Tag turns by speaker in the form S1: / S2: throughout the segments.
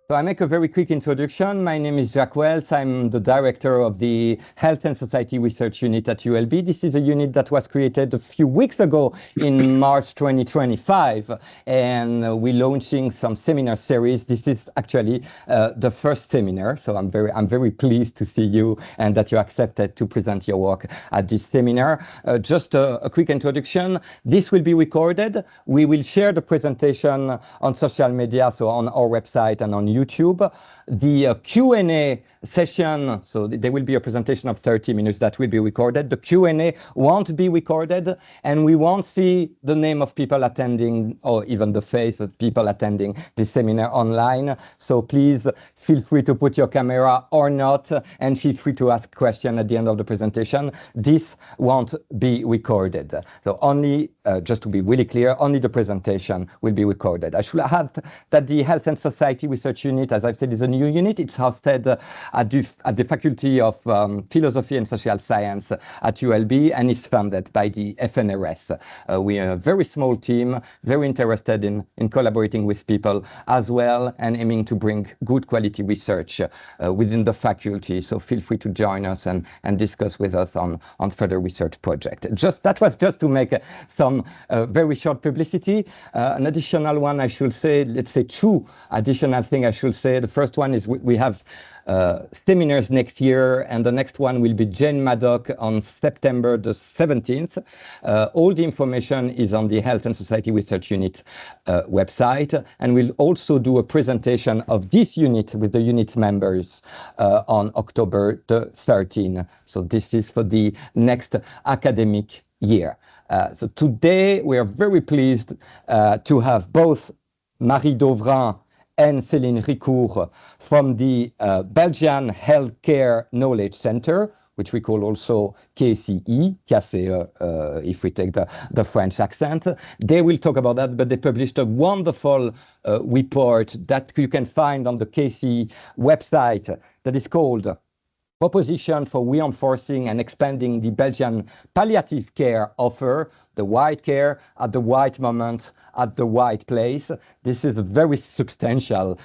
S1: So I make a very quick introduction. My name is Jacques Wells. I'm the director of the Health and Society Research Unit at ULB. This is a unit that was created a few weeks ago in March 2025, and we're launching some seminar series. This is actually the first seminar, so I'm very pleased to see you and that you accepted to present your work at this seminar. Just a quick introduction. This will be recorded. We will share the presentation on social media, so on our website and on YouTube. The Q&A session, so there will be a presentation of 30 minutes that will be recorded. The Q&A won't be recorded, and we won't see the name of people attending or even the face of people attending this seminar online. So please feel free to put your camera or not, and feel free to ask questions at the end of the presentation. This won't be recorded. So only, just to be really clear, only the presentation will be recorded. I should add that the Health and Society Research Unit, as I've said, is a new unit. It's hosted at the Faculty of Philosophy and Social Science at ULB, and is funded by the FNRS. We are a very small team, very interested in collaborating with people as well, and aiming to bring good quality research within the faculty. So feel free to join us and discuss with us on further research projects. That was just to make some very short publicity. An additional one, I should say, let's say two additional things I should say. The first one is we have seminars next year, and the next one will be Jane Maddock on September the 17th. All the information is on the Health and Society Research Unit website, and we'll also do a presentation of this unit with the unit members on October the 13th. So this is for the next academic year. So today we are very pleased to have both Marie Dauvrin and Céline Ricour from the Belgian Healthcare Knowledge Center, which we call also KCE, if we take the French accent. They will talk about that, but they published a wonderful report that you can find on the KCE website that is called Proposition for Reinforcing and Expanding the Belgian Palliative Care Offer, the right care at the right moment, at the right place. This is a very substantial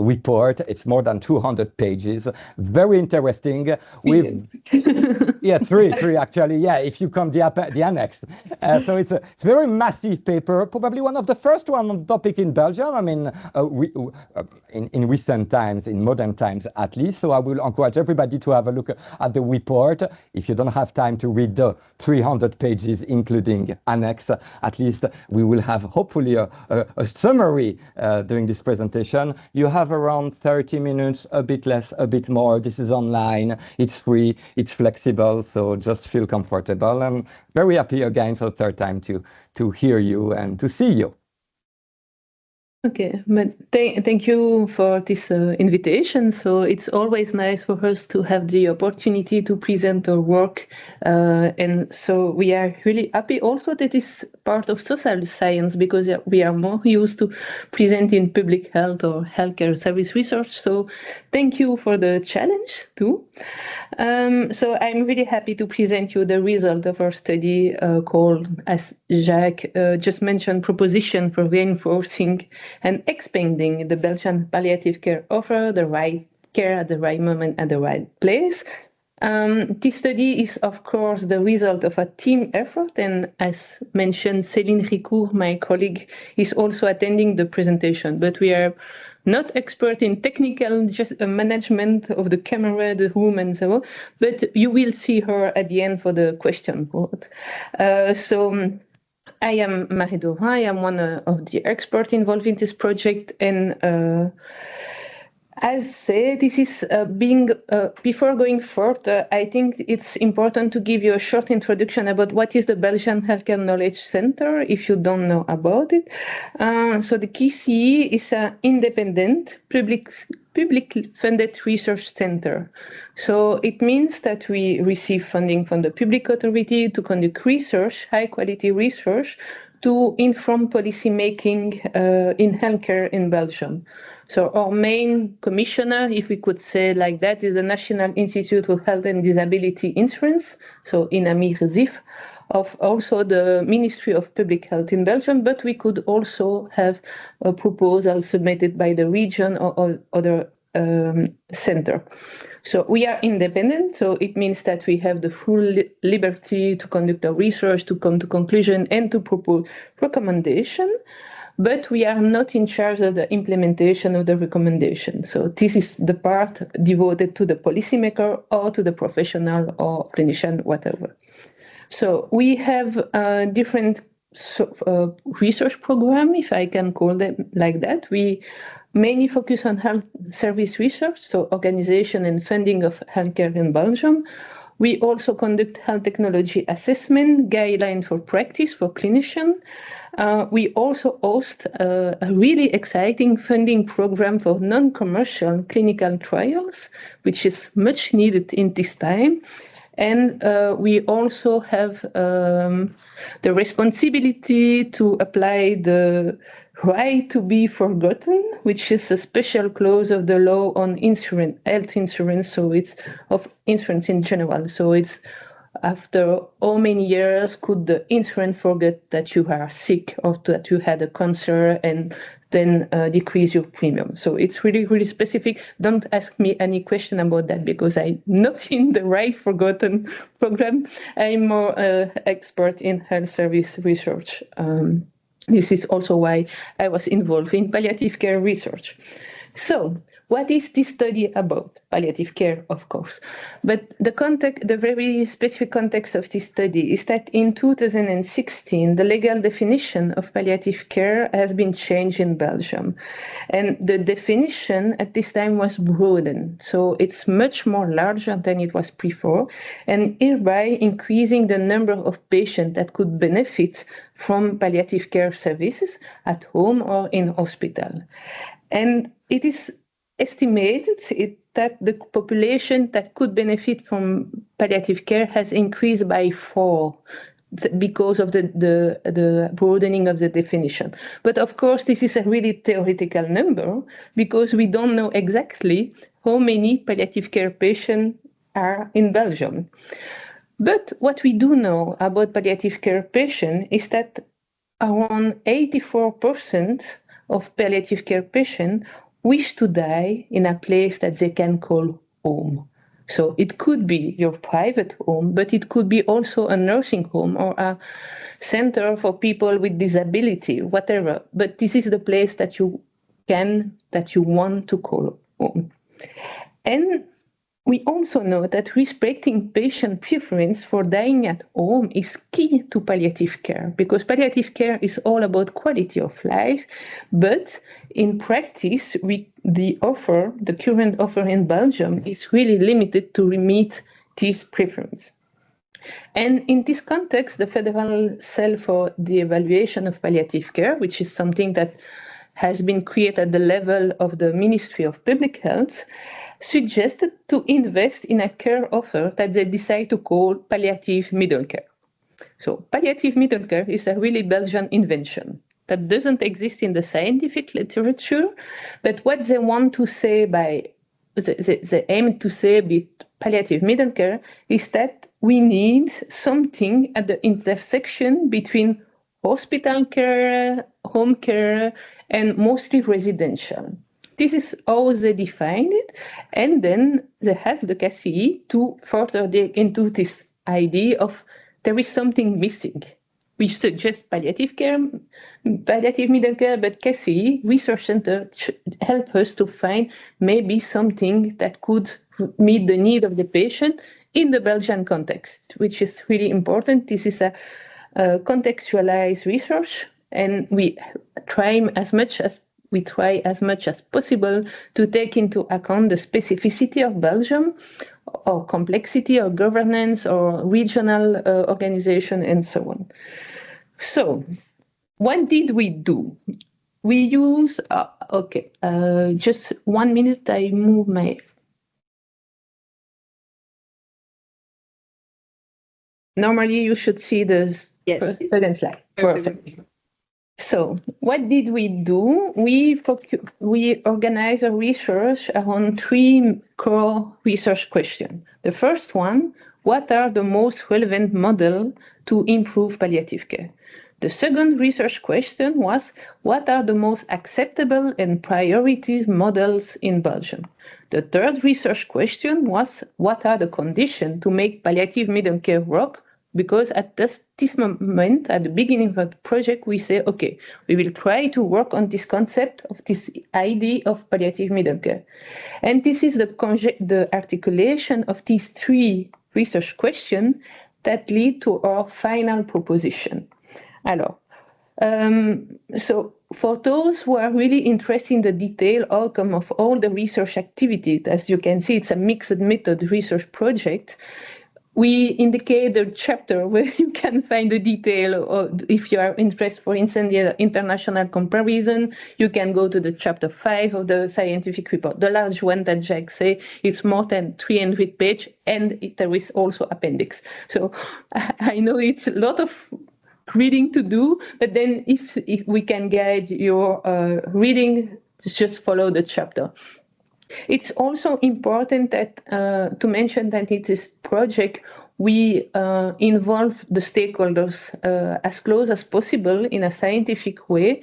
S1: report. It's more than 200 pages. Very interesting. Yeah, three actually. Yeah, if you come the annex. So it's a very massive paper, probably one of the first one on topic in Belgium. I mean, in recent times, in modern times at least. So I will encourage everybody to have a look at the report. If you don't have time to read the 300 pages, including annex, at least we will have hopefully a summary during this presentation. You have around 30 minutes, a bit less, a bit more. This is online, it's free, it's flexible, so just feel comfortable. I'm very happy again for the third time to hear you and to see you.
S2: Okay, but thank you for this invitation. So it's always nice for us to have the opportunity to present our work. And so we are really happy also that it's part of social science, because we are more used to presenting public health or healthcare service research. So thank you for the challenge too. So I'm really happy to present you the result of our study called, as Jacques just mentioned, Proposition for Reinforcing and Expanding the Belgian Palliative Care Offer, the right care at the right moment at the right place. This study is, of course, the result of a team effort, and as mentioned, Céline Ricour, my colleague, is also attending the presentation, but we are not expert in technical just management of the camera, the room, and so on, but you will see her at the end for the question board. I am Marie Dauvrin. I am one of the experts involved in this project, and as said, this is before going further, I think it's important to give you a short introduction about what is the Belgian Healthcare Knowledge Center, if you don't know about it. So the KCE is an independent, publicly funded research center. So it means that we receive funding from the public authority to conduct research, high quality research, to inform policy making in healthcare in Belgium. So our main commissioner, if we could say like that, is the National Institute for Health and Disability Insurance, so INAMI-RESIF. of also the Ministry of Public Health in Belgium, but we could also have a proposal submitted by the region or other center. So we are independent, so it means that we have the full liberty to conduct our research, to come to conclusion, and to propose recommendation, but we are not in charge of the implementation of the recommendation. So this is the part devoted to the policymaker or to the professional or clinician, whatever. So we have different research program, if I can call them like that. We mainly focus on health service research, so organization and funding of healthcare in Belgium. We also conduct health technology assessment, guideline for practice for clinicians. We also host a really exciting funding program for non-commercial clinical trials, which is much needed in this time. And we also have the responsibility to apply the right to be forgotten, which is a special clause of the law on insurance, health insurance, so it's of insurance in general. So it's after how many years could the insurance forget that you are sick or that you had a cancer and then decrease your premium. So it's really, really specific. Don't ask me any question about that because I'm not in the right forgotten program. I'm more expert in health service research. This is also why I was involved in palliative care research. So what is this study about? Palliative care, of course. But the very specific context of this study is that in 2016, the legal definition of palliative care has been changed in Belgium. And the definition at this time was broadened. So it's much more larger than it was before, and hereby increasing the number of patients that could benefit from palliative care services at home or in hospital. And it is estimated that the population that could benefit from palliative care has increased by 4 because of the broadening of the definition. But of course, this is a really theoretical number because we don't know exactly how many palliative care patients are in Belgium. But what we do know about palliative care patients is that around 84% of palliative care patients wish to die in a place that they can call home. So it could be your private home, but it could be also a nursing home or a center for people with disability, whatever. But this is the place that you want to call home. And we also know that respecting patient preference for dying at home is key to palliative care, because palliative care is all about quality of life. But in practice, the current offer in Belgium is really limited to meet this preference. And in this context, the Federal Cell for the Evaluation of Palliative Care, which is something that has been created at the level of the Ministry of Public Health, suggested to invest in a care offer that they decide to call palliative middle care. So palliative middle care is a really Belgian invention that doesn't exist in the scientific literature, but what they want to say they aim to say with palliative middle care is that we need something at the intersection between hospital care, home care, and mostly residential. This is how they define it, and then they have the KCE to further dig into this idea of there is something missing. We suggest palliative care, palliative middle care, but KCE Research Center help us to find maybe something that could meet the need of the patient in the Belgian context, which is really important. This is a contextualized research, and we try as much as possible to take into account the specificity of Belgium, or complexity, or governance, or regional organization, and so on. So, what did we do? We use, just 1 minute, I move my... Normally, you should see the second slide. Perfect. So, what did we do? We organized a research around 3 core research questions. The first one what are the most relevant models to improve palliative care? The second research question was, what are the most acceptable and priority models in Belgium? The third research question was, what are the conditions to make palliative middle care work? Because at this moment, at the beginning of the project, we say, okay, we will try to work on this concept of this idea of palliative middle care. And this is the articulation of these three research questions that lead to our final proposition. Alors, so for those who are really interested in the detailed outcome of all the research activity, as you can see, it's a mixed method research project. We indicate the chapter where you can find the detail, or if you are interested, for instance, the international comparison, you can go to the chapter 5 of the scientific report. The large one that Jacques said, it's more than 300 pages, and there is also appendix. So I know it's a lot of reading to do, but then if we can guide your reading, just follow the chapter. It's also important that to mention that in this project, we involve the stakeholders as close as possible in a scientific way,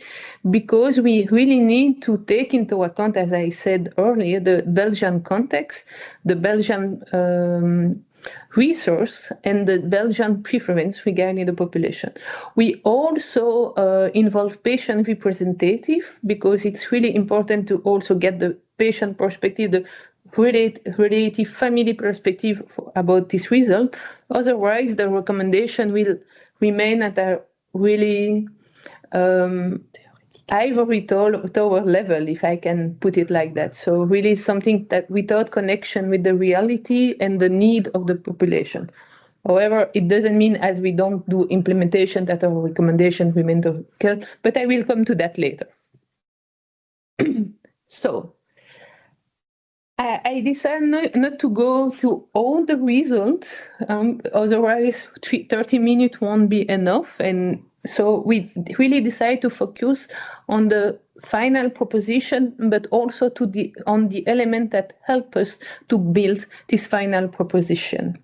S2: because we really need to take into account, as I said earlier, the Belgian context, the Belgian resource, and the Belgian preference regarding the population. We also involve patient representative, because it's really important to also get the patient perspective, the relative family perspective about this result. Otherwise, the recommendation will remain at a really ivory tower level, if I can put it like that. So really something that without connection with the reality and the need of the population. However, it doesn't mean, as we don't do implementation, that our recommendation remain to care, but I will come to that later. So I decided not to go through all the results, otherwise 30 minutes won't be enough. And so we really decided to focus on the final proposition, but also on the element that help us to build this final proposition.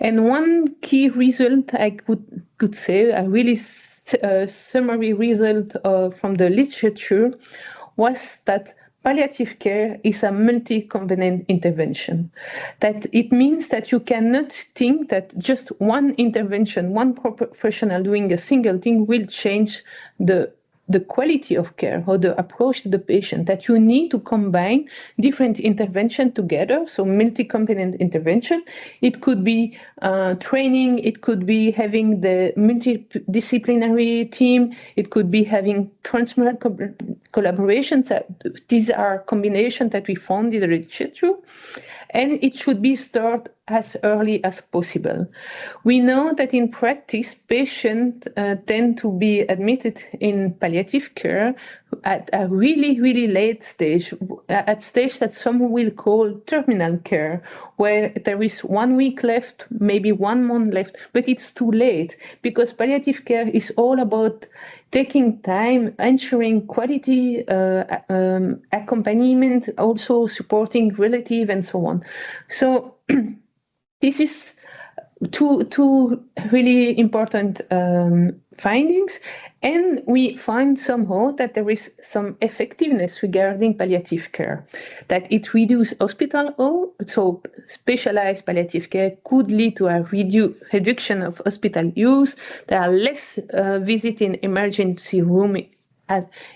S2: And one key result I could say, a really summary result from the literature, was that palliative care is a multi-component intervention. That it means that you cannot think that just one intervention, one professional doing a single thing will change the quality of care or the approach to the patient, that you need to combine different interventions together, so multi-component intervention. It could be training, it could be having the multidisciplinary team, it could be having transnational collaborations. These are combinations that we found in the literature, and it should be started as early as possible. We know that in practice, patients tend to be admitted in palliative care at a really, really late stage, at stage that some will call terminal care, where there is 1 week left, maybe 1 month left, but it's too late, because palliative care is all about taking time, ensuring quality accompaniment, also supporting relative and so on. So this is two really important findings, and we find somehow that there is some effectiveness regarding palliative care, that it reduces hospital, so specialized palliative care could lead to a reduction of hospital use. There are less visits in emergency room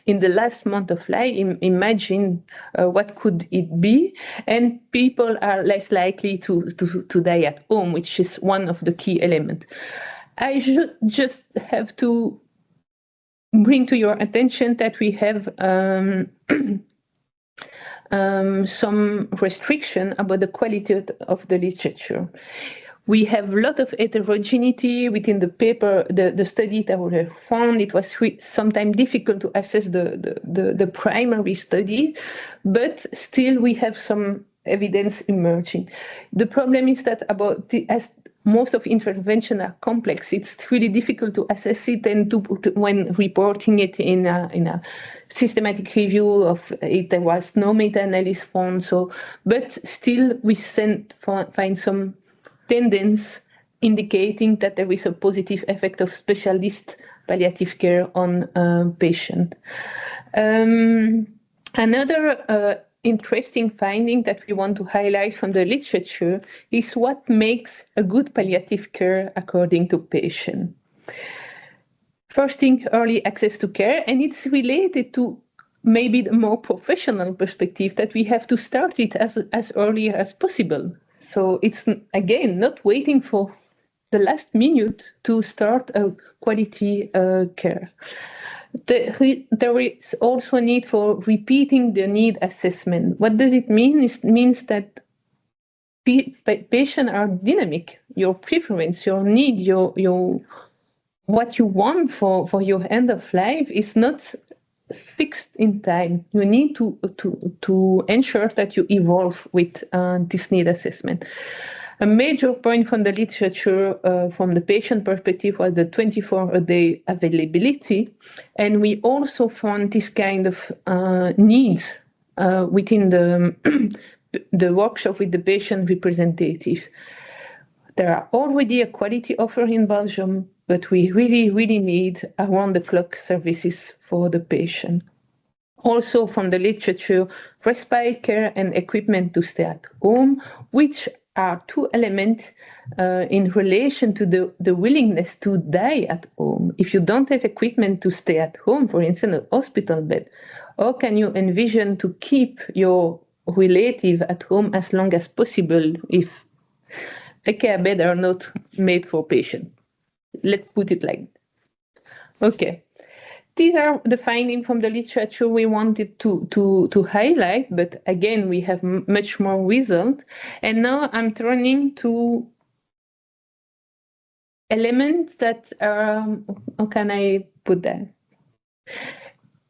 S2: in the last month of life. Imagine what could it be, and people are less likely to die at home, which is one of the key elements. I should just have to bring to your attention that we have some restriction about the quality of the literature. We have a lot of heterogeneity within the paper, the study that were found. It was sometimes difficult to assess the primary study, but still we have some evidence emerging. The problem is that as most of intervention are complex, it's really difficult to assess it, and when reporting it in a systematic review of it, there was no meta-analysis found. So, but still we find some tendency indicating that there is a positive effect of specialist palliative care on patient. Another interesting finding that we want to highlight from the literature is what makes a good palliative care according to patient. First thing, early access to care, and it's related to maybe the more professional perspective that we have to start it as early as possible. So it's, again, not waiting for the last minute to start a quality care. There is also a need for repeating the need assessment. What does it mean? It means that patients are dynamic. Your preference, your need, your what you want for your end of life is not fixed in time. You need to ensure that you evolve with this need assessment. A major point from the literature, from the patient perspective, was the 24-a-day availability. And we also found this kind of needs within the workshop with the patient representative. There are already a quality offer in Belgium, but we really, really need around-the-clock services for the patient. Also from the literature, respite care and equipment to stay at home, which are two elements in relation to the willingness to die at home. If you don't have equipment to stay at home, for instance, a hospital bed, how can you envision to keep your relative at home as long as possible if a care bed are not made for patients? Let's put it like that. Okay. These are the findings from the literature we wanted to highlight, but again, we have much more results. And now I'm turning to elements that are, how can I put that?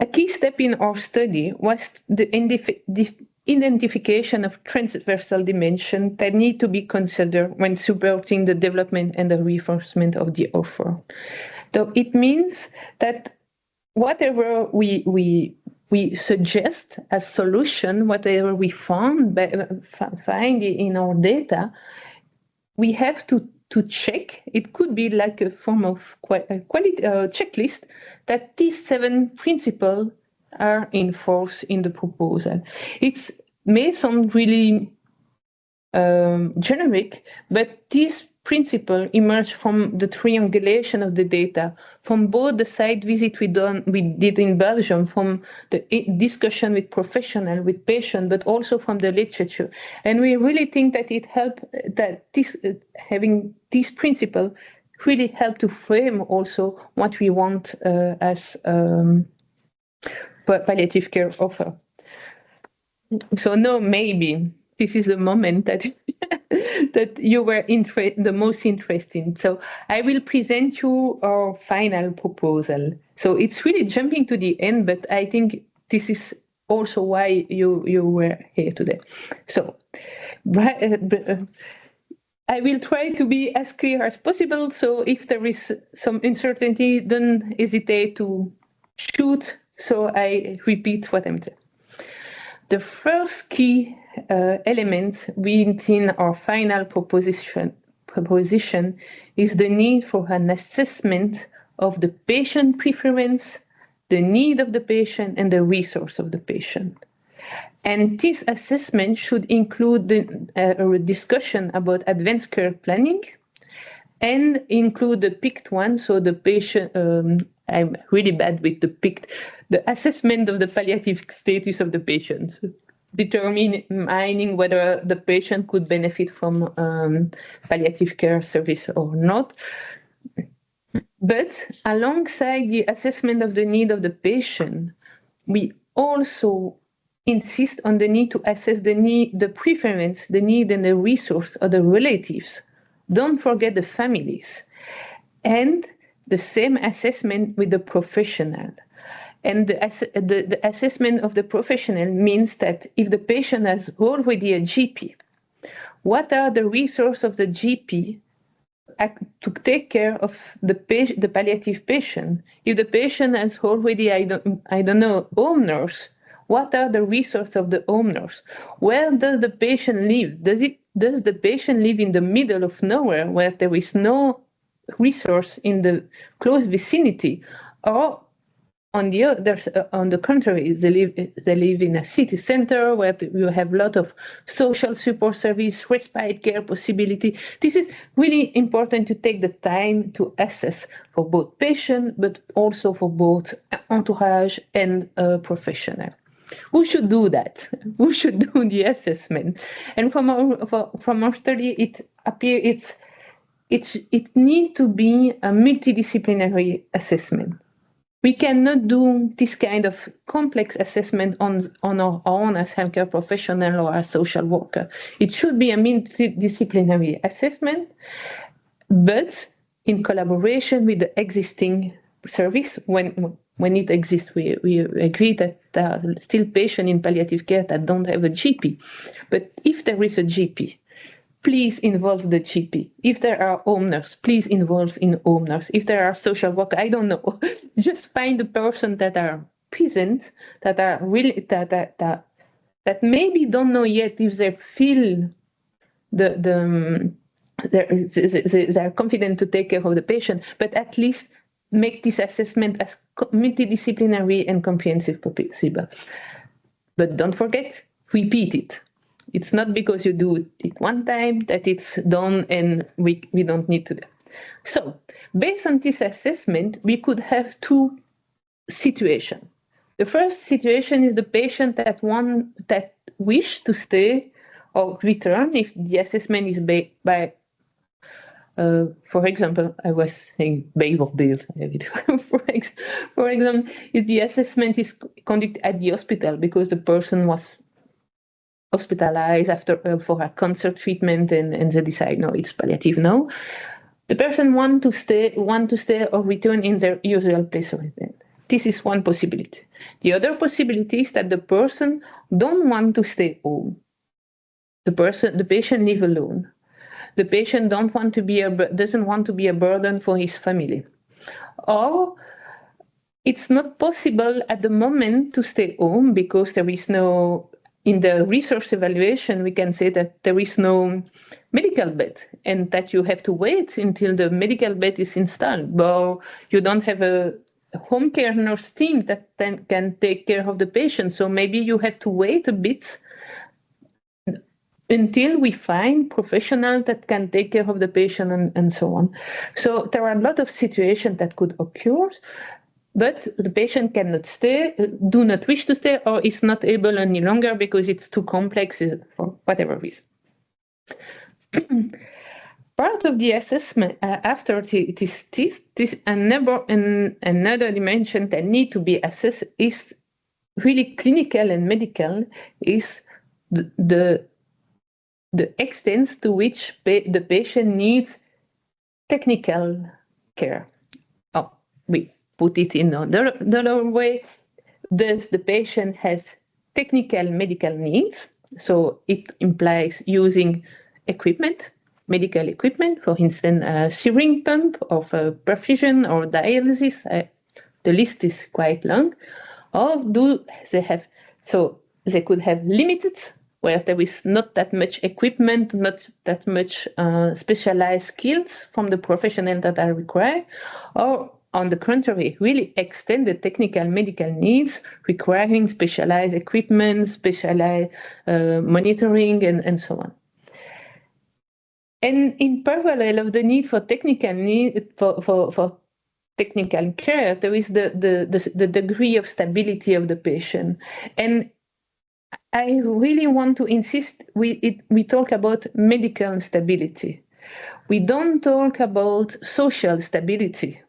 S2: A key step in our study was the identification of transversal dimensions that need to be considered when supporting the development and the reinforcement of the offer. So it means that whatever we suggest as solution, whatever we find in our data, we have to check. It could be like a form of quality checklist that these 7 principles are enforced in the proposal. It may sound really generic, but these principles emerge from the triangulation of the data, from both the site visit we did in Belgium, from the discussion with professionals, with patients, but also from the literature. And we really think that it helped, that having these principles really help to frame also what we want as palliative care offer. So no, maybe this is the moment that that you were the most interested in. So I will present you our final proposal. So it's really jumping to the end, but I think this is also why you were here today. So I will try to be as clear as possible. So if there is some uncertainty, don't hesitate to shoot. So I repeat what I'm saying. The first key element within our final proposition is the need for an assessment of the patient preference, the need of the patient, and the resource of the patient. And this assessment should include a discussion about advanced care planning and include the picked one, so the patient, I'm really bad with the assessment of the palliative status of the patient, determining whether the patient could benefit from palliative care service or not. But alongside the assessment of the need of the patient, we also insist on the need to assess the need, the preference, the need and the resource of the relatives. Don't forget the families. And the same assessment with the professional. And the assessment of the professional means that if the patient has already a GP, what are the resources of the GP to take care of the palliative patient? If the patient has already, I don't know, home nurse, what are the resources of the home nurse? Where does the patient live? does the patient live in the middle of nowhere where there is no resource in the close vicinity, or on the contrary, they live in a city center where you have a lot of social support service, respite care possibility. This is really important to take the time to assess for both patient, but also for both entourage and professional. Who should do that? Who should do the assessment? And from our study, it needs to be a multidisciplinary assessment. We cannot do this kind of complex assessment on our own as healthcare professional or as social worker. It should be a multidisciplinary assessment, but in collaboration with the existing service. When it exists, we agree that there are still patients in palliative care that don't have a GP. But if there is a GP, please involve the GP. If there are home nurse, please involve in home nurse. If there are social worker, I don't know, just find the person that are present, that are really that maybe don't know yet if they feel they're confident to take care of the patient, but at least make this assessment as multidisciplinary and comprehensive possible. But don't forget, repeat it. It's not because you do it one time that it's done and we don't need to do. So based on this assessment, we could have two situations. The first situation is the patient that wish to stay or return if the assessment is by for example, I was saying Beverdeal. For example, if the assessment is conducted at the hospital because the person was hospitalized for a cancer treatment and they decide no, it's palliative now. The person want to stay or return in their usual place of residence. This is one possibility. The other possibility is that the person don't want to stay home. The patient live alone. The patient doesn't want to be a burden for his family, or it's not possible at the moment to stay home because there is no. In the resource evaluation, we can say that there is no medical bed and that you have to wait until the medical bed is installed. But you don't have a home care nurse team that then can take care of the patient. So maybe you have to wait a bit until we find professionals that can take care of the patient and so on. So there are a lot of situations that could occur, but the patient cannot stay, do not wish to stay, or is not able any longer because it's too complex for whatever reason. Part of the assessment after this another dimension that need to be assessed is really clinical and medical, is the extent to which the patient needs technical care. Oh, we put it in another way. Does the patient has technical medical needs? So it implies using equipment, medical equipment, for instance, a syringe pump of perfusion or dialysis. The list is quite long. Or do they have, so they could have limited, where there is not that much equipment, not that much specialized skills from the professionals that are required, or on the contrary, really extended technical medical needs requiring specialized equipment, specialized monitoring, and so on. And in parallel of the need for technical for technical care, there is the degree of stability of the patient. And I really want to insist, we talk about medical stability. We don't talk about social stability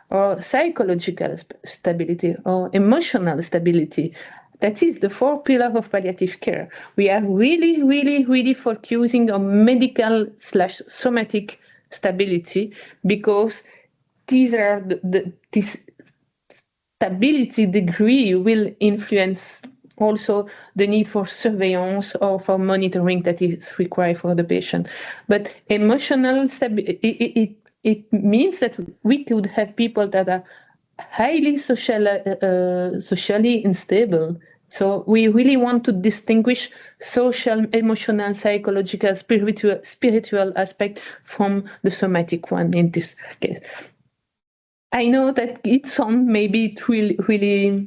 S2: or psychological stability or emotional stability. That is the 4 pillars of palliative care. We are really, really, really focusing on medical/somatic stability because these are this stability degree will influence also the need for surveillance or for monitoring that is required for the patient. But emotional stability, it means that we could have people that are highly socially unstable, So we really want to distinguish social, emotional, psychological, spiritual aspect from the somatic one in this case. I know that it sounds maybe really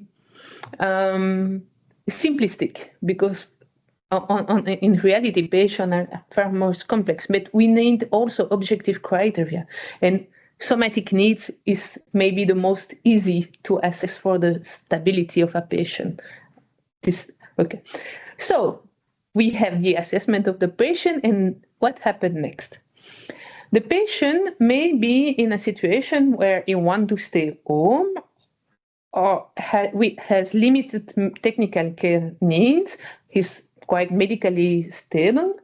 S2: simplistic, because in reality, patients are far more complex, but we need also objective criteria. And somatic needs is maybe the most easy to assess for the stability of a patient. Okay. So we have the assessment of the patient, and what happened next? The patient may be in a situation where he wants to stay home, or has limited technical care needs. He's quite medically stable,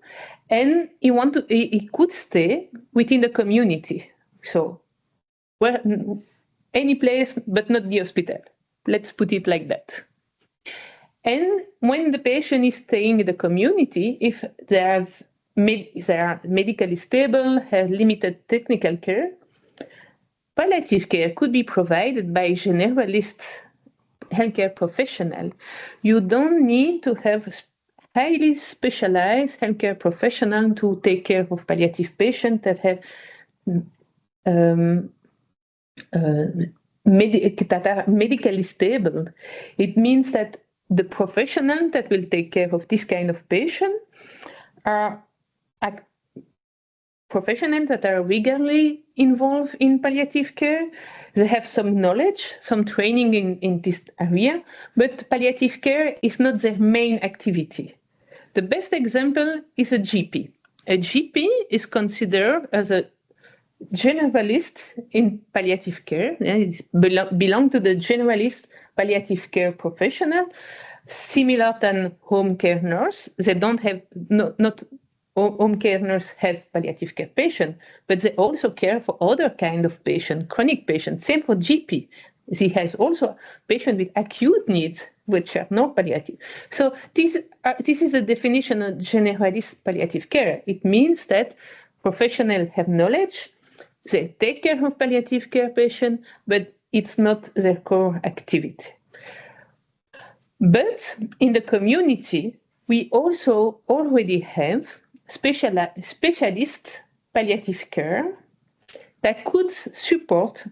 S2: and he could stay within the community. So, where any place, but not the hospital. Let's put it like that. And when the patient is staying in the community, if they are medically stable, have limited technical care, palliative care could be provided by generalist healthcare professional. You don't need to have highly specialized healthcare professional to take care of palliative patients that have that are medically stable. It means that the professional that will take care of this kind of patient are professionals that are regularly involved in palliative care. They have some knowledge, some training in this area, but palliative care is not their main activity. The best example is a GP. A GP is considered as a generalist in palliative care. It belongs to the generalist palliative care professional, similar than home care nurse. They don't have, not home care nurse have palliative care patient, but they also care for other kind of patient, chronic patients. Same for GP. He has also patient with acute needs, which are not palliative. So this is the definition of generalist palliative care. It means that professionals have knowledge, they take care of palliative care patient, but it's not their core activity. But in the community, we also already have specialist palliative care that could support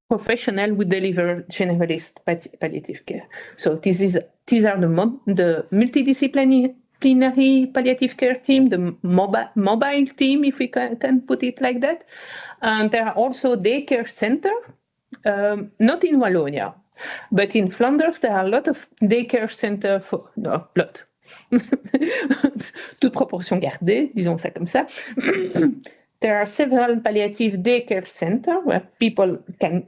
S2: professionals who deliver generalist palliative care. So these are the multidisciplinary palliative care team, the mobile team, if we can put it like that. There are also daycare centers, not in Wallonia, but in Flanders there are a lot of daycare centers for toute proportion gardée, disons ça comme ça. There are several palliative daycare centers where people can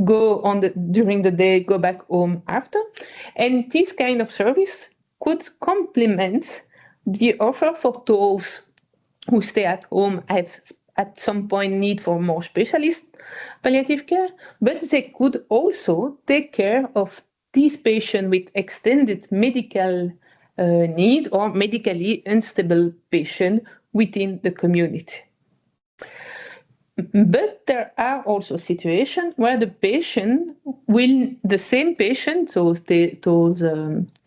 S2: go during the day, go back home after, and this kind of service could complement the offer for those who stay at home, have at some point need for more specialist palliative care, but they could also take care of these patients with extended medical need or medically unstable patient within the community. But there are also situations where the same patient, so those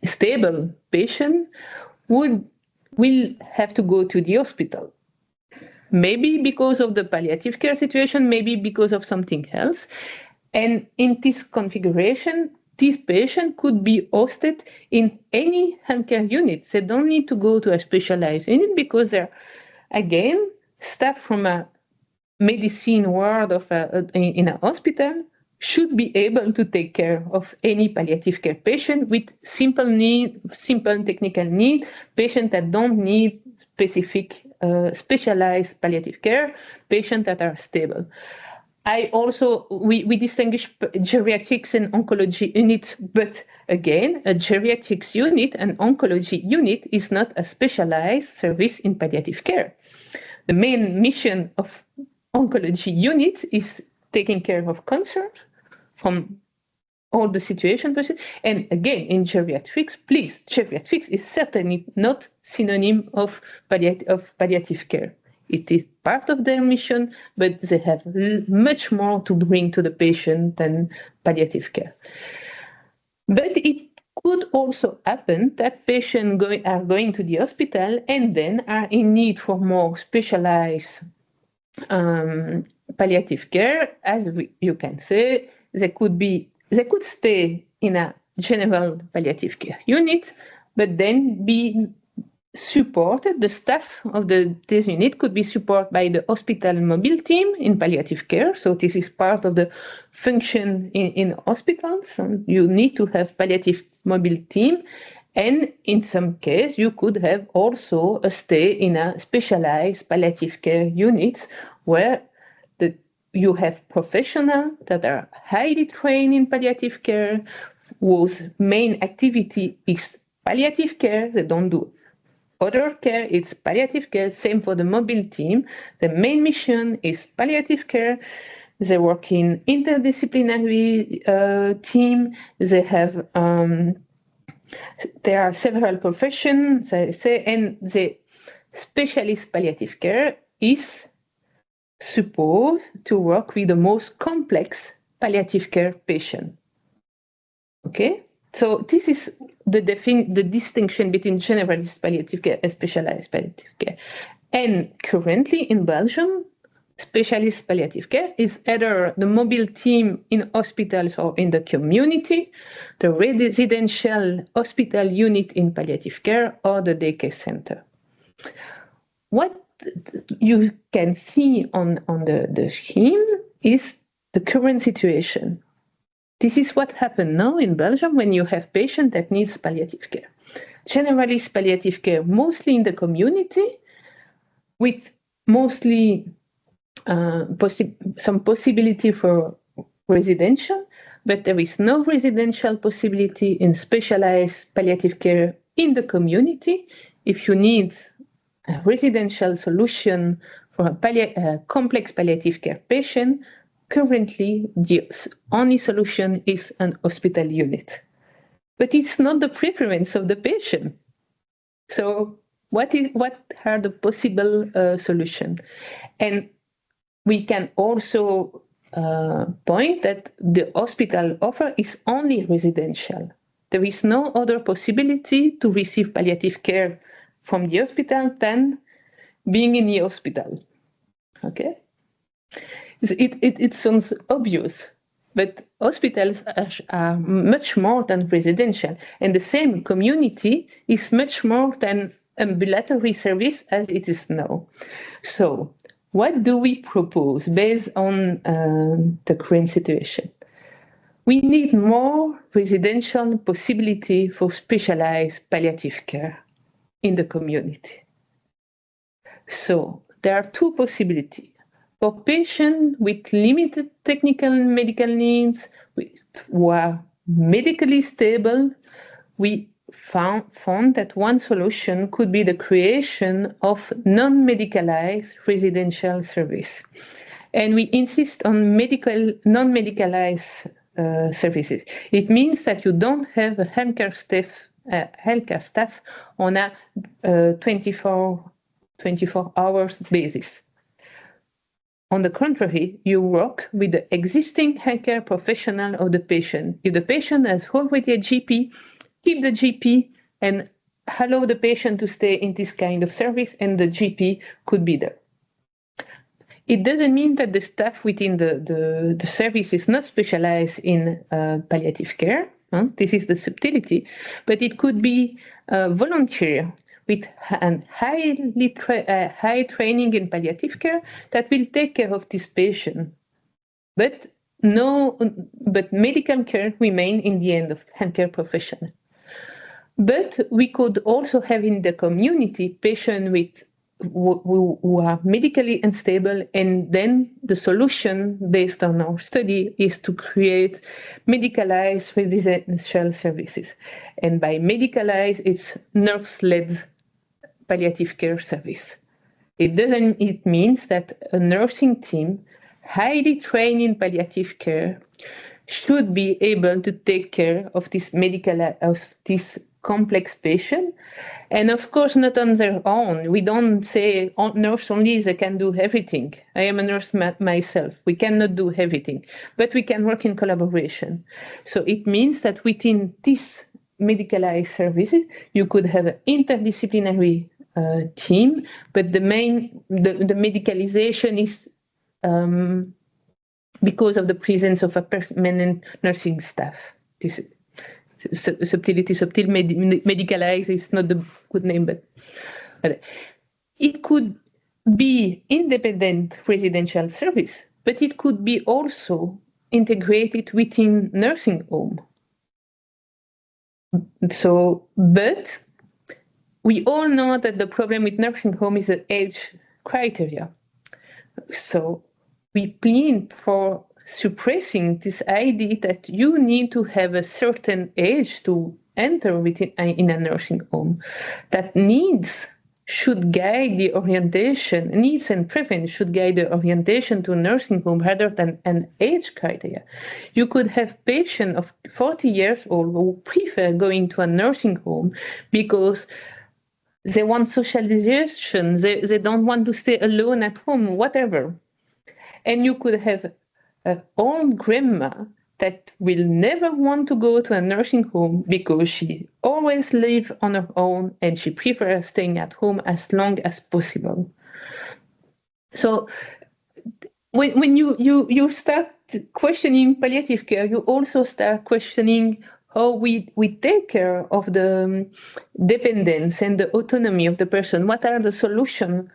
S2: stable patient, will have to go to the hospital. Maybe because of the palliative care situation, maybe because of something else. And in this configuration, this patient could be hosted in any healthcare unit. They don't need to go to a specialized unit because they're, again, staff from a medicine ward in a hospital should be able to take care of any palliative care patient with simple technical need, patients that don't need specific specialized palliative care, patients that are stable. We distinguish geriatrics and oncology unit, but again, a geriatrics unit and oncology unit is not a specialized service in palliative care. The main mission of oncology unit is taking care of cancer from all the situation. And again, in geriatrics, please, geriatrics is certainly not synonym of palliative care. It is part of their mission, but they have much more to bring to the patient than palliative care. But it could also happen that patients are going to the hospital and then are in need for more specialized palliative care. As you can say, they could stay in a general palliative care unit, but then be supported. The staff of this unit could be supported by the hospital mobile team in palliative care. So this is part of the function in hospitals. And you need to have palliative mobile team. And in some case, you could have also a stay in a specialized palliative care unit where you have professionals that are highly trained in palliative care, whose main activity is palliative care. They don't do other care, it's palliative care. Same for the mobile team. The main mission is palliative care. They work in interdisciplinary team. They have there are several professions, and the specialist palliative care is supposed to work with the most complex palliative care patient. Okay, so this is the distinction between generalist palliative care and specialized palliative care. And currently in Belgium, specialist palliative care is either the mobile team in hospitals or in the community, the residential hospital unit in palliative care, or the daycare center. What you can see on the scheme is the current situation. This is what happened now in Belgium when you have patients that needs palliative care. Generalist palliative care, mostly in the community, with mostly some possibility for residential, but there is no residential possibility in specialized palliative care in the community. If you need a residential solution for a complex palliative care patient, currently the only solution is an hospital unit. But it's not the preference of the patient. So what are the possible solutions? And we can also point that the hospital offer is only residential. There is no other possibility to receive palliative care from the hospital than being in the hospital. Okay? It sounds obvious, but hospitals are much more than residential, and the same community is much more than ambulatory service as it is now. So what do we propose based on the current situation? We need more residential possibility for specialized palliative care in the community. So there are two possibilities. For patients with limited technical and medical needs, who are medically stable, we found that one solution could be the creation of non-medicalized residential service. And we insist on non-medicalized services. It means that you don't have a healthcare staff on a 24 hours basis. On the contrary, you work with the existing healthcare professional of the patient. If the patient has already a GP, keep the GP and allow the patient to stay in this kind of service, and the GP could be there. It doesn't mean that the staff within the service is not specialized in palliative care. This is the subtlety, but it could be volunteer with high training in palliative care that will take care of this patient. But medical care remain in the end of healthcare professional. But we could also have in the community patients who are medically unstable, and then the solution based on our study is to create medicalized residential services. And by medicalized, it's nurse-led palliative care service. It means that a nursing team highly trained in palliative care should be able to take care of this complex patient, and of course not on their own. We don't say nurse only, they can do everything. I am a nurse myself. We cannot do everything, but we can work in collaboration. So it means that within this medicalized services. You could have an interdisciplinary team, but the medicalization is because of the presence of a permanent nursing staff. This subtle medicalized is not the good name, but it could be independent residential service, but it could be also integrated within nursing home. So, but we all know that the problem with nursing home is the age criteria. So we plead for suppressing this idea that you need to have a certain age to enter in a nursing home. That needs should guide the orientation, needs and preference should guide the orientation to a nursing home rather than an age criteria. You could have patients of 40 years old who prefer going to a nursing home because they want socialization, they don't want to stay alone at home, whatever. And you could have an old grandma that will never want to go to a nursing home because she always lives on her own and she prefers staying at home as long as possible. So when you start questioning palliative care, you also start questioning how we take care of the dependence and the autonomy of the person. What are the solutions?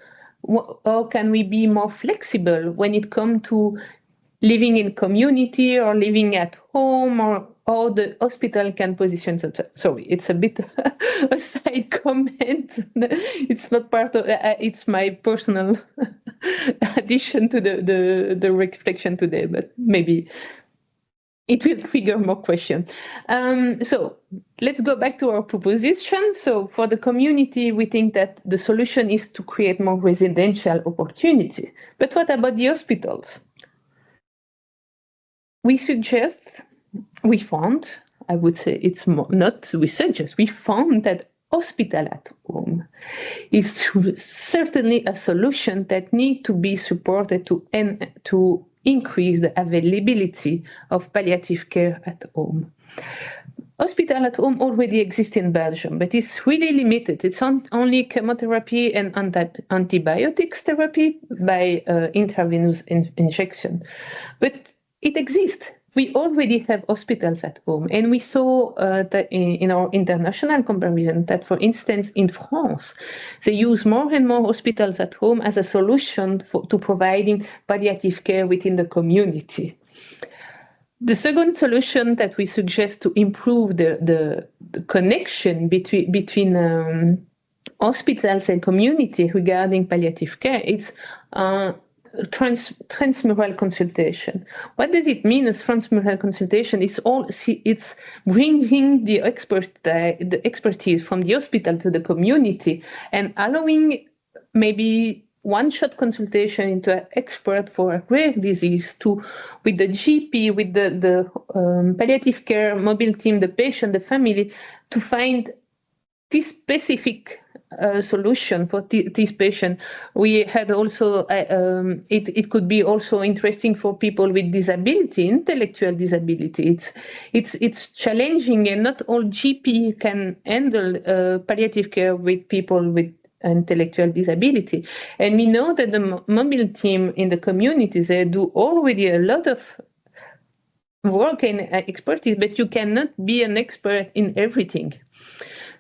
S2: How can we be more flexible when it comes to living in community or living at home, or how the hospital can position themselves? Sorry, it's a bit a side comment. It's not part of, it's my personal addition to the reflection today, but maybe it will trigger more questions. So let's go back to our proposition. So for the community, we think that the solution is to create more residential opportunity. But what about the hospitals? We found, I would say it's not we suggest, we found that hospital at home is certainly a solution that needs to be supported to increase the availability of palliative care at home. Hospital at home already exists in Belgium, but it's really limited. It's only chemotherapy and antibiotics therapy by intravenous injection. But it exists. We already have hospitals at home. And we saw that in our international comparison that, for instance, in France, they use more and more hospitals at home as a solution to providing palliative care within the community. The second solution that we suggest to improve the connection between hospitals and community regarding palliative care is transmural consultation. What does it mean as transmural consultation? It's bringing the expertise from the hospital to the community and allowing maybe one-shot consultation into an expert for a rare disease with the GP, with the palliative care mobile team, the patient, the family, to find this specific solution for this patient. We had also, it could be also interesting for people with disability, intellectual disability. It's challenging, and not all GP can handle palliative care with people with intellectual disability. And we know that the mobile team in the community, they do already a lot of work and expertise, but you cannot be an expert in everything.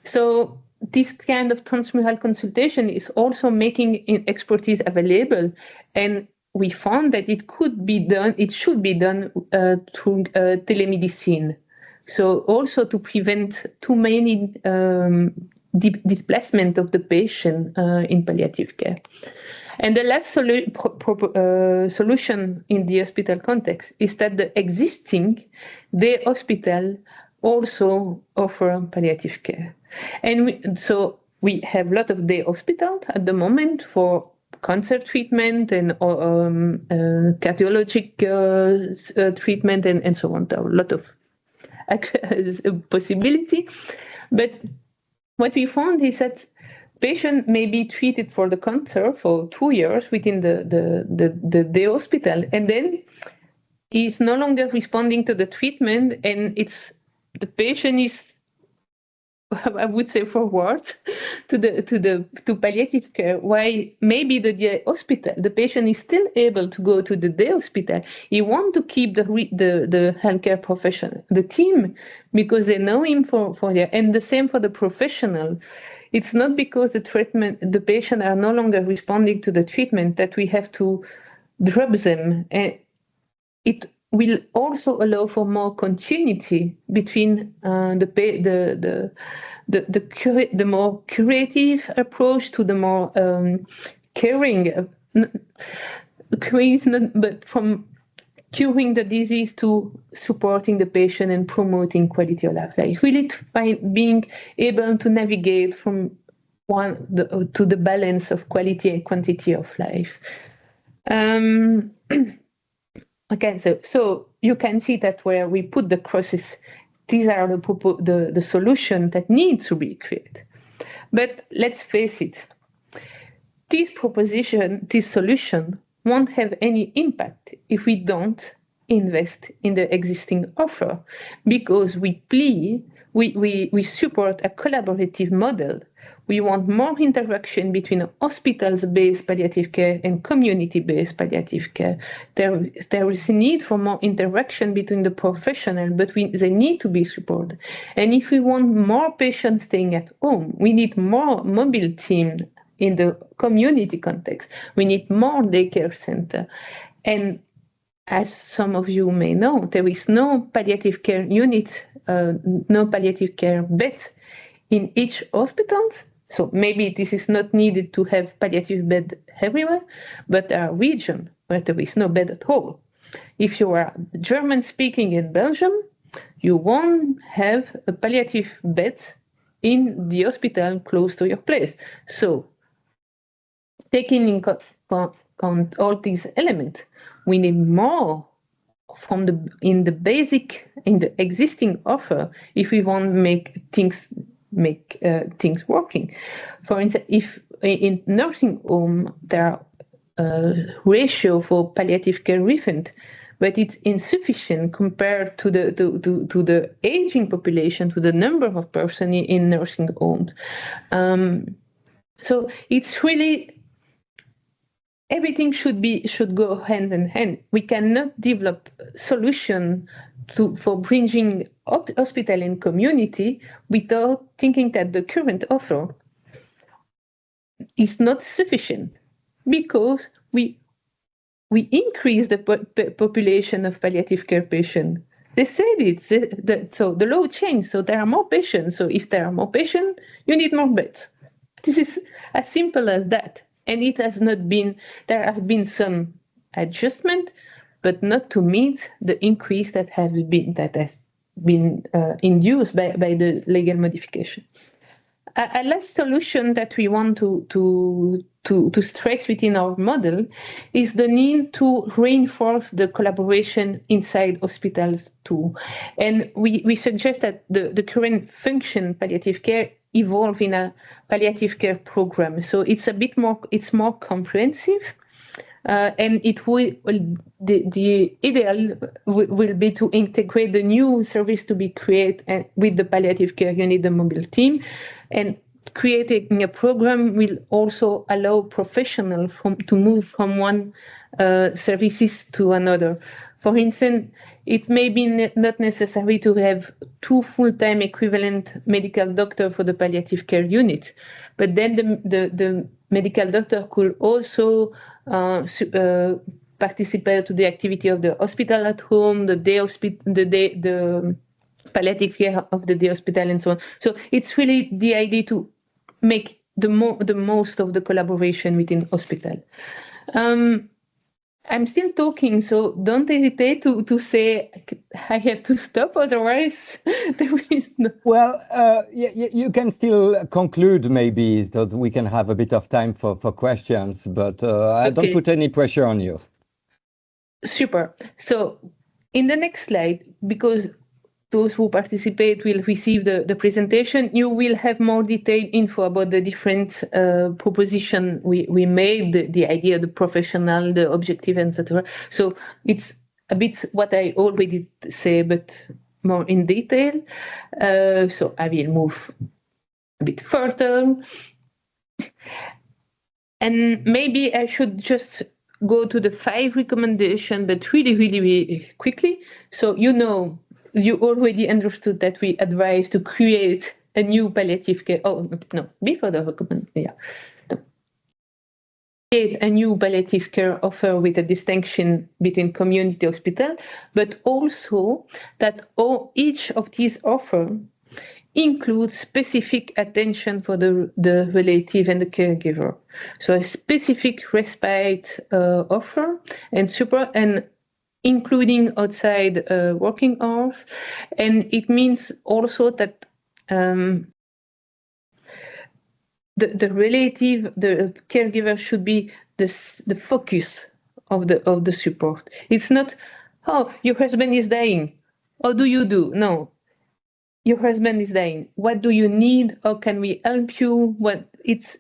S2: So this kind of transmural consultation is also making expertise available, and we found that it should be done through telemedicine. So also to prevent too many displacement of the patient in palliative care. And the last solution in the hospital context is that the existing day hospital also offer palliative care. And so we have a lot of day hospitals at the moment for cancer treatment and cardiologic treatment and so on. There are a lot of possibility. But what we found is that patient may be treated for the cancer for 2 years within the day hospital, and then is no longer responding to the treatment, and the patient is I would say, forward to palliative care. Why maybe the day hospital, the patient is still able to go to the day hospital. He want to keep the healthcare professional, the team, because they know him for their, and the same for the professional. It's not because the patient are no longer responding to the treatment that we have to drop them. And it will also allow for more continuity between the more curative approach to the more caring, but from curing the disease to supporting the patient and promoting quality of life. Really being able to navigate from to the balance of quality and quantity of life. Okay, so you can see that where we put the crosses, these are the solution that needs to be created. But let's face it, this solution won't have any impact if we don't invest in the existing offer, because we support a collaborative model. We want more interaction between hospitals-based palliative care and community-based palliative care. There is a need for more interaction between the professionals, but they need to be supported. And if we want more patients staying at home, we need more mobile teams in the community context. We need more daycare center. And as some of you may know, there is no palliative care unit, no palliative care beds in each hospital. So maybe this is not needed to have palliative bed everywhere, but there are regions where there is no bed at all. If you are German speaking in Belgium, you won't have a palliative bed in the hospital close to your place. So taking into account all these elements, we need more in the existing offer if we want to make things working. For instance, if in nursing home there are ratio for palliative care refund, but it's insufficient compared to the aging population, to the number of persons in nursing homes. So it's really everything should go hand in hand. We cannot develop solution for bridging hospital and community without thinking that the current offer is not sufficient, because we increase the population of palliative care patients. They said it, so the law changed, so there are more patients. So if there are more patients, you need more beds. This is as simple as that. And it has not been, there have been some adjustment, but not to meet the increase that has been induced by the legal modification. A last solution that we want to stress within our model is the need to reinforce the collaboration inside hospitals too. And we suggest that the current function palliative care evolve in a palliative care program. So it's it's more comprehensive, and the ideal will be to integrate the new service to be created with the palliative care unit, the mobile team, and creating a program will also allow professionals to move from one services to another. For instance, it may be not necessary to have 2 full-time equivalent medical doctors for the palliative care unit, but then the medical doctor could also participate to the activity of the hospital at home, the palliative care of the day hospital, and so on. So it's really the idea to make the most of the collaboration within hospital. I'm still talking, so don't hesitate to say I have to stop, otherwise there is no...
S1: Well, you can still conclude maybe, so that we can have a bit of time for questions, but I don't put any pressure on you.
S2: Super. So in the next slide, because those who participate will receive the presentation, you will have more detailed info about the different proposition we made, the idea, the professional, the objective, etc. So it's a bit what I already say, but more in detail. So I will move a bit further. And maybe I should just go to the 5 recommendations, but really quickly. So you already understood that we advise to create a new palliative care. Oh, no, before the recommendation, yeah. No. Create a new palliative care offer with a distinction between community hospital, but also that each of these offers includes specific attention for the relative and the caregiver. So a specific respite offer and support, and including outside working hours. And it means also that the relative, the caregiver should be the focus of the support. It's not, oh, your husband is dying. How do you do? No. Your husband is dying. What do you need? How can we help you? This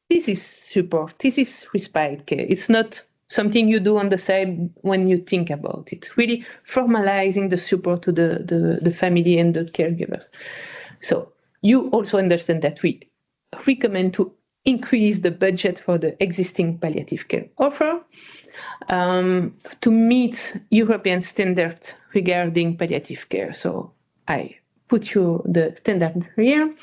S2: is support. This is respite care. It's not something you do on the side when you think about it. Really formalizing the support to the family and the caregivers. So you also understand that we recommend to increase the budget for the existing palliative care offer to meet European standards regarding palliative care. So I put you the standard here.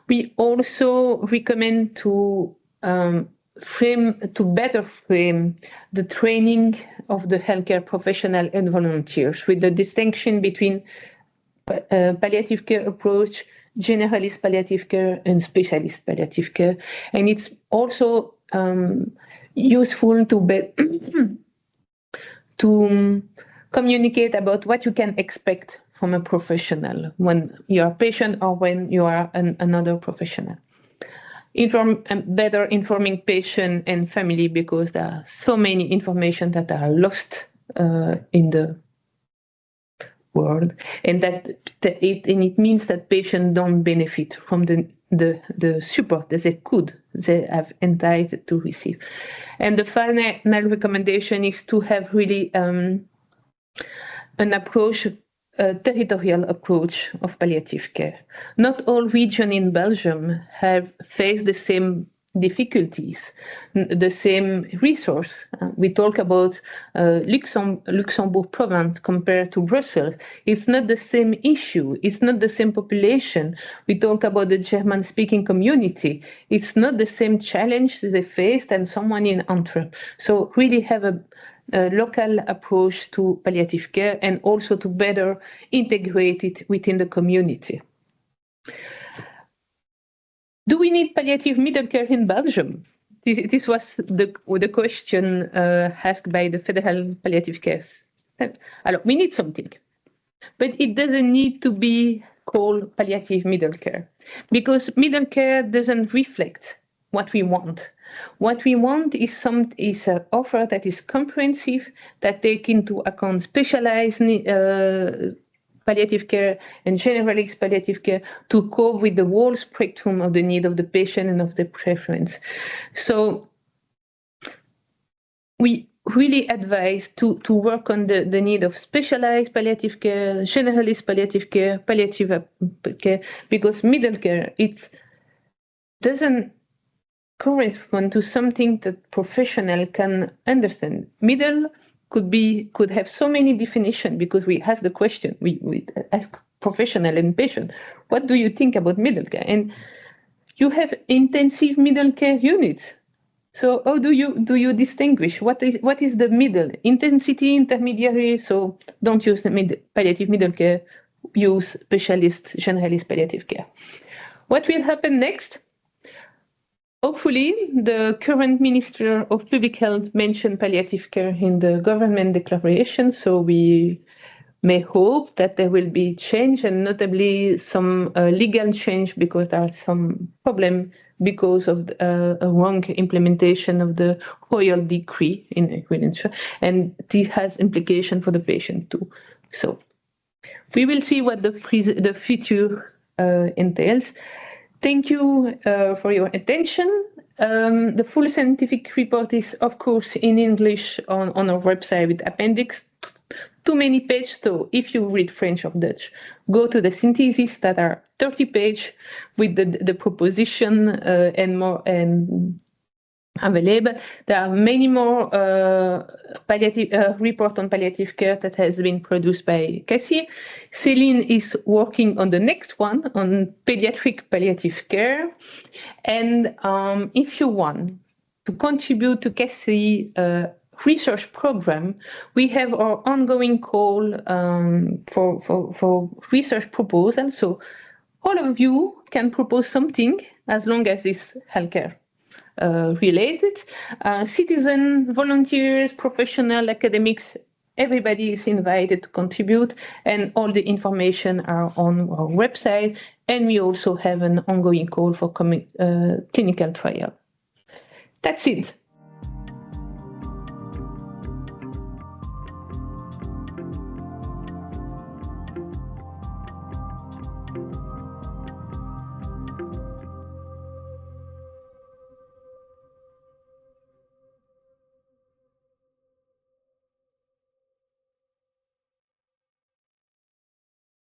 S2: We also recommend to better frame the training of the healthcare professional and volunteers with the distinction between palliative care approach, generalist palliative care, and specialist palliative care. And it's also useful to communicate about what you can expect from a professional when you're a patient or when you are another professional. Better informing patient and family, because there are so many information that are lost in the world, and it means that patients don't benefit from the support that they have entitled to receive. And the final recommendation is to have really an approach, a territorial approach of palliative care. Not all regions in Belgium have faced the same difficulties, the same resource. We talk about Luxembourg province compared to Brussels. It's not the same issue. It's not the same population. We talk about the German-speaking community. It's not the same challenge they faced than someone in Antwerp. So really have a local approach to palliative care and also to better integrate it within the community. Do we need palliative middle care in Belgium? This was the question asked by the Federal Palliative Care. Alors, we need something, but it doesn't need to be called palliative middle care, because middle care doesn't reflect what we want. What we want is an offer that is comprehensive, that takes into account specialized palliative care and generalist palliative care to cope with the whole spectrum of the need of the patient and of the preference. So we really advise to work on the need of specialized palliative care, generalist palliative care, palliative care, because middle care, it doesn't correspond to something that professional can understand. Middle could have so many definitions, because we ask the question, we ask professional and patient, what do you think about middle care? And you have intensive middle care units. So how do you distinguish what is the middle? Intensity, intermediary. So don't use the palliative middle care, use specialist generalist palliative care. What will happen next? Hopefully, the current Minister of Public Health mentioned palliative care in the government declaration, so we may hope that there will be change, and notably some legal change, because there are some problems because of a wrong implementation of the royal decree in agriculture, and this has implication for the patient too. So we will see what the future entails. Thank you for your attention. The full scientific report is, of course, in English on our website with appendix too many pages. So if you read French or Dutch, go to the syntheses that are 30 pages with the proposition and more and available. There are many more palliative report on palliative care that has been produced by KCE. Céline is working on the next one on pediatric palliative care. And if you want to contribute to KCE research program, we have our ongoing call for research proposals. So all of you can propose something as long as it's healthcare related. Citizen, volunteers, professional, academics, everybody is invited to contribute, and all the information are on our website. And we also have an ongoing call for clinical trial. That's it.